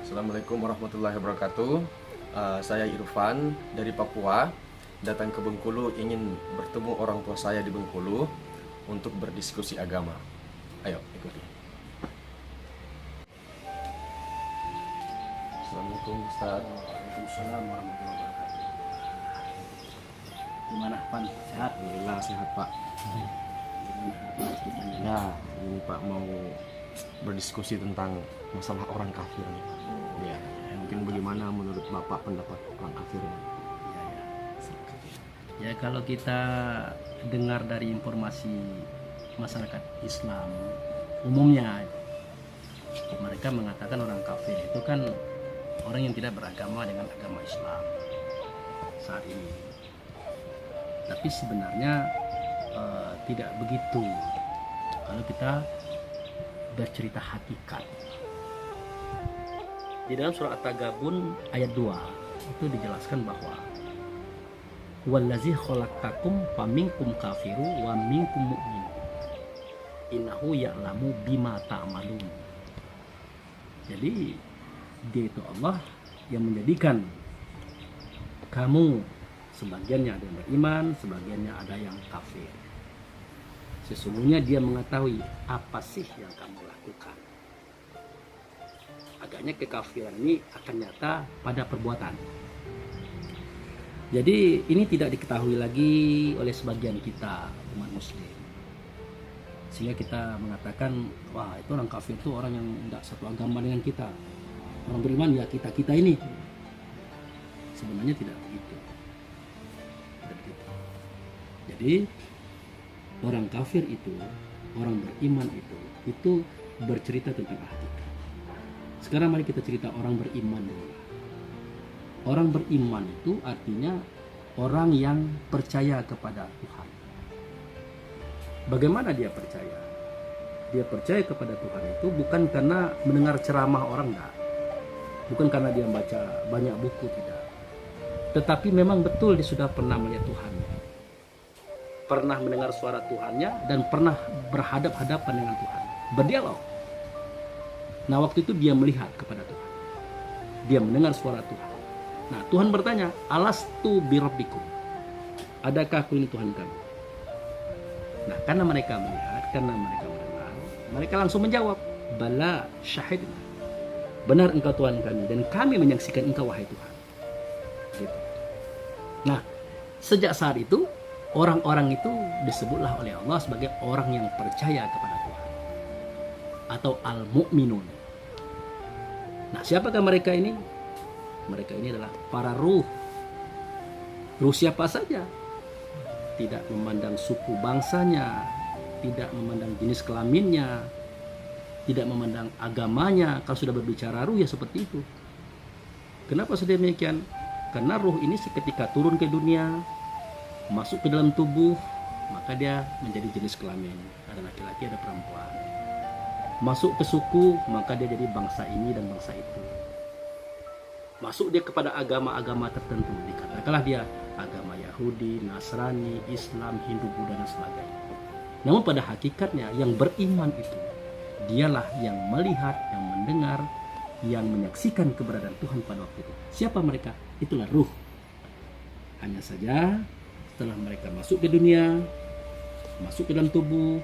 Assalamualaikum warahmatullahi wabarakatuh. Saya Irfan dari Papua, datang ke Bengkulu ingin bertemu orang tua saya di Bengkulu untuk berdiskusi agama. Ayo ikuti. Assalamualaikum Ustaz. Waalaikumsalam warahmatullahi wabarakatuh. Gimana Pan? Sehat? Alhamdulillah sehat Pak. Ya, ini Pak mau berdiskusi tentang masalah orang kafir. Ya, mungkin bagaimana menurut Bapak pendapat orang kafir? Ya, kalau kita dengar dari informasi masyarakat Islam umumnya, mereka mengatakan orang kafir itu kan orang yang tidak beragama dengan agama Islam saat ini. Tapi sebenarnya tidak begitu. Kalau kita bercerita hakikat, di dalam surah At-Tagabun ayat 2 itu dijelaskan bahwa wallazi khalaqakum faminkum kafiru wa minkum mu'min innahu ya'lamu bima ta'malun. Jadi dia itu Allah yang menjadikan kamu, sebagiannya ada yang beriman, sebagiannya ada yang kafir. Sesungguhnya dia mengetahui apa sih yang kamu lakukan. Agaknya kekafiran ini akan nyata pada perbuatan. Jadi ini tidak diketahui lagi oleh sebagian kita umat muslim, sehingga kita mengatakan, wah itu orang kafir itu orang yang tidak satu agama dengan kita. Orang beriman ya kita ini. Sebenarnya tidak begitu. Jadi orang kafir itu, orang beriman itu bercerita tentang hakikat. Sekarang mari kita cerita orang beriman dulu. Orang beriman itu artinya orang yang percaya kepada Tuhan. Bagaimana dia percaya? Dia percaya kepada Tuhan itu bukan karena mendengar ceramah orang, enggak. Bukan karena dia baca banyak buku, tidak. Tetapi memang betul dia sudah pernah melihat Tuhan, pernah mendengar suara Tuhannya, dan pernah berhadap-hadapan dengan Tuhan, berdialog. Nah, waktu itu dia melihat kepada Tuhan, dia mendengar suara Tuhan. Nah, Tuhan bertanya, alastu birabbikum, adakah aku ini Tuhan kamu? Nah, karena mereka melihat, karena mereka mendengar, mereka langsung menjawab, bala syahidna, benar engkau Tuhan kami, dan kami menyaksikan engkau wahai Tuhan. Gitu. Nah, sejak saat itu orang-orang itu disebutlah oleh Allah sebagai orang yang percaya kepada Tuhan, atau al-mu'minun. Nah, siapakah mereka ini? Mereka ini adalah para ruh. Ruh siapa saja, tidak memandang suku bangsanya, tidak memandang jenis kelaminnya, tidak memandang agamanya. Kalau sudah berbicara ruh ya seperti itu. Kenapa sudah demikian? Karena ruh ini seketika turun ke dunia, masuk ke dalam tubuh, maka dia menjadi jenis kelamin, ada laki-laki ada perempuan. Masuk ke suku, maka dia jadi bangsa ini dan bangsa itu. Masuk dia kepada agama-agama tertentu, dikatakanlah dia agama Yahudi, Nasrani, Islam, Hindu, Buddha dan sebagainya. Namun pada hakikatnya yang beriman itu dialah yang melihat, yang mendengar, yang menyaksikan keberadaan Tuhan pada waktu itu. Siapa mereka? Itulah ruh. Hanya saja setelah mereka masuk ke dunia, masuk ke dalam tubuh,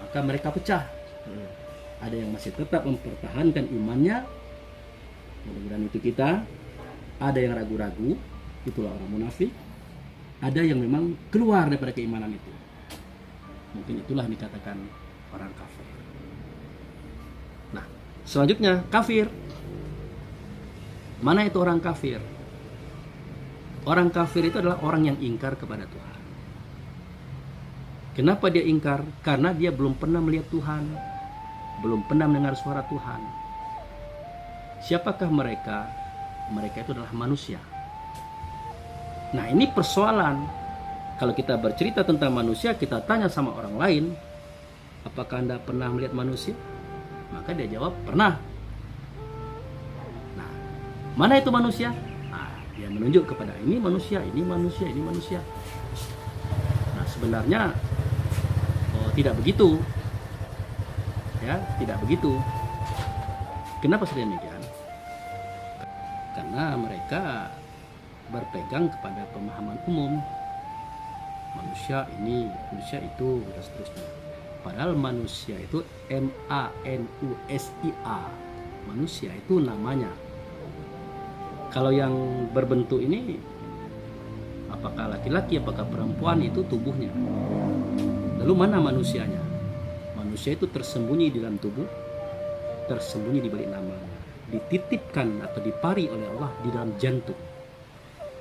maka mereka pecah. Ada yang masih tetap mempertahankan imannya, mudah-mudahan itu kita. Ada yang ragu-ragu, itulah orang munafik. Ada yang memang keluar daripada keimanan itu, mungkin itulah yang dikatakan orang kafir. Nah, selanjutnya kafir. Mana itu orang kafir? Orang kafir itu adalah orang yang ingkar kepada Tuhan. Kenapa dia ingkar? Karena dia belum pernah melihat Tuhan, belum pernah mendengar suara Tuhan. Siapakah mereka? Mereka itu adalah manusia. Nah, ini persoalan. Kalau kita bercerita tentang manusia, kita tanya sama orang lain, apakah Anda pernah melihat manusia? Maka dia jawab, pernah. Nah, mana itu manusia? Dia menunjuk kepada ini manusia, ini manusia, ini manusia. Nah, sebenarnya tidak begitu. Ya, tidak begitu. Kenapa sedemikian? Karena mereka berpegang kepada pemahaman umum, manusia ini, manusia itu, dan seterusnya. Padahal manusia itu MANUSIA, manusia itu namanya. Kalau yang berbentuk ini, apakah laki-laki, apakah perempuan, itu tubuhnya. Lalu mana manusianya? Manusia itu tersembunyi di dalam tubuh, tersembunyi di balik namanya, dititipkan atau dipari oleh Allah di dalam jantung.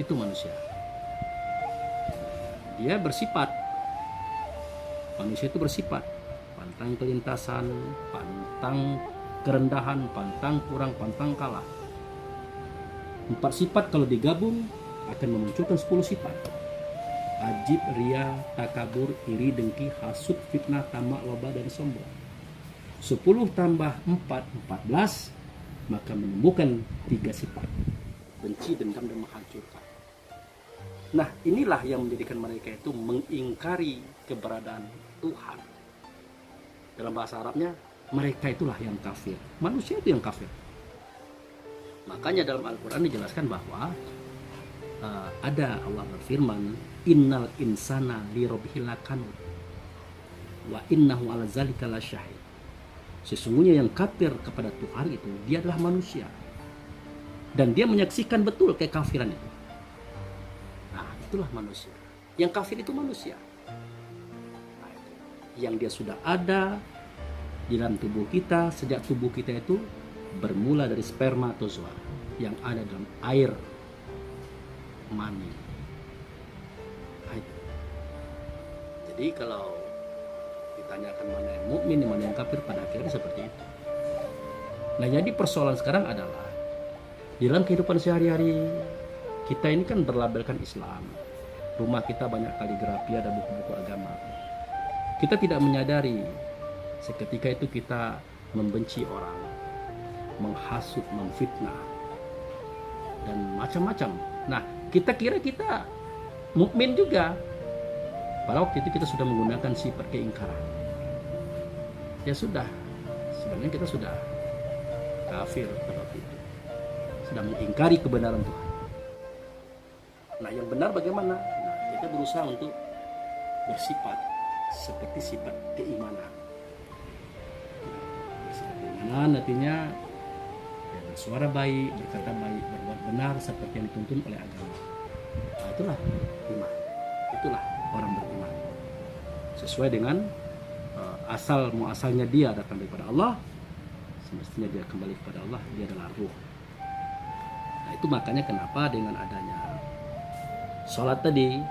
Itu manusia. Dia bersifat, manusia itu bersifat pantang kelintasan, pantang kerendahan, pantang kurang, pantang kalah. 4 sifat kalau digabung akan memunculkan 10 sifat. Ajib, ria, takabur, iri, dengki, hasud, fitnah, tamak, loba, dan sombong. 10 tambah 4, 14, maka menemukan 3 sifat. Benci, dendam, dan menghancurkan. Nah, inilah yang menjadikan mereka itu mengingkari keberadaan Tuhan. Dalam bahasa Arabnya, mereka itulah yang kafir. Manusia itu yang kafir. Makanya dalam Al-Quran dijelaskan bahwa ada Allah berfirman, innal insana li rabbihil lakanud wa innahu ala zalika lasyahid. Sesungguhnya yang kafir kepada Tuhan itu, dia adalah manusia. Dan dia menyaksikan betul kekafiran itu. Nah, itulah manusia. Yang kafir itu manusia. Nah, yang dia sudah ada di dalam tubuh kita, sejak tubuh kita itu bermula dari spermatozoa yang ada dalam air mani. Nah, itu. Jadi kalau ditanyakan mana yang mukmin, mana yang kafir, pada akhirnya seperti itu. Nah, jadi persoalan sekarang adalah di dalam kehidupan sehari-hari kita ini kan berlabelkan Islam. Rumah kita banyak kaligrafi, ada buku-buku agama. Kita tidak menyadari seketika itu kita membenci orang, menghasut, memfitnah, dan macam-macam. Nah, kita kira kita mukmin juga. Pada waktu itu kita sudah menggunakan sifat keingkaran. Ya sudah, sebenarnya kita sudah kafir pada waktu itu. Sudah mengingkari kebenaran Tuhan. Nah, yang benar bagaimana? Nah, kita berusaha untuk bersifat seperti sifat keimanan. Bersifat keimanan artinya ya, bersuara baik, berkata baik, berbuat benar seperti yang dituntun oleh agama. Nah, itulah iman. Itulah orang beriman. Sesuai dengan asal muasalnya dia datang daripada Allah, semestinya dia kembali kepada Allah, dia adalah ruh. Nah, itu makanya kenapa dengan adanya sholat tadi,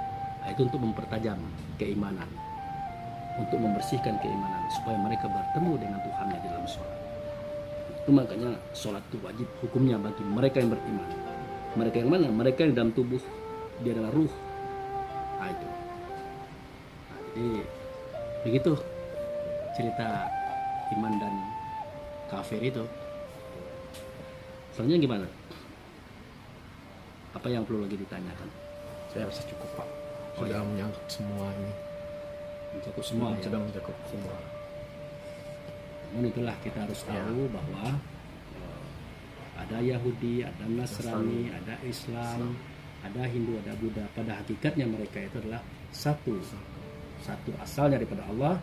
itu untuk mempertajam keimanan, untuk membersihkan keimanan supaya mereka bertemu dengan Tuhannya di dalam sholat. Itu makanya sholat itu wajib hukumnya bagi mereka yang beriman. Mereka yang mana? Mereka yang dalam tubuh dia adalah ruh. Nah, itu. Nah, jadi begitu cerita iman dan kafir itu. Selanjutnya gimana? Apa yang perlu lagi ditanyakan? Saya rasa cukup, Pak. Sudah menyangkut semua ini. Mencakup semua ya? Sudah mencakup semua. Namun itulah kita harus tahu bahwa ada Yahudi, ada Nasrani, ada Islam, ada Hindu, ada Buddha. Pada hakikatnya mereka itu adalah satu asalnya daripada Allah,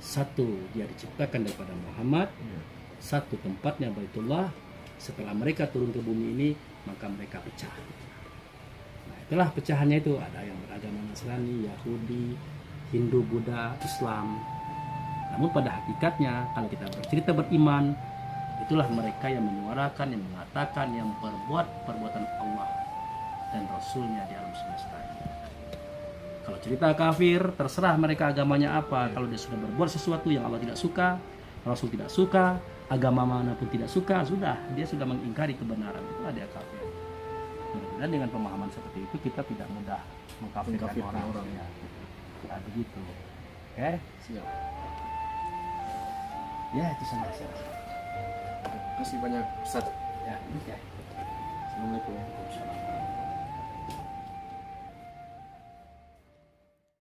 satu dia diciptakan daripada Muhammad, satu tempatnya Baitullah. Setelah mereka turun ke bumi ini, maka mereka pecah. Nah, itulah pecahannya itu. Ada yang beragama Nasrani, Yahudi, Hindu, Buddha, Islam. Namun pada hakikatnya kalau kita bercerita beriman, itulah mereka yang menyuarakan, yang mengatakan, yang berbuat perbuatan Allah dan Rasulnya di alam semesta ini. Kalau cerita kafir, terserah mereka agamanya apa. Kalau dia sudah berbuat sesuatu yang Allah tidak suka, Rasul tidak suka, agama manapun tidak suka, sudah dia sudah mengingkari kebenaran. Itulah dia kafir. Dan dengan pemahaman seperti itu kita tidak mudah mengkafirkan orang. Ya. Nah, begitu. Oke? Siap. Ya, itu saja. Terima kasih banyak, Ustaz. Ya, ini ya. Assalamualaikum.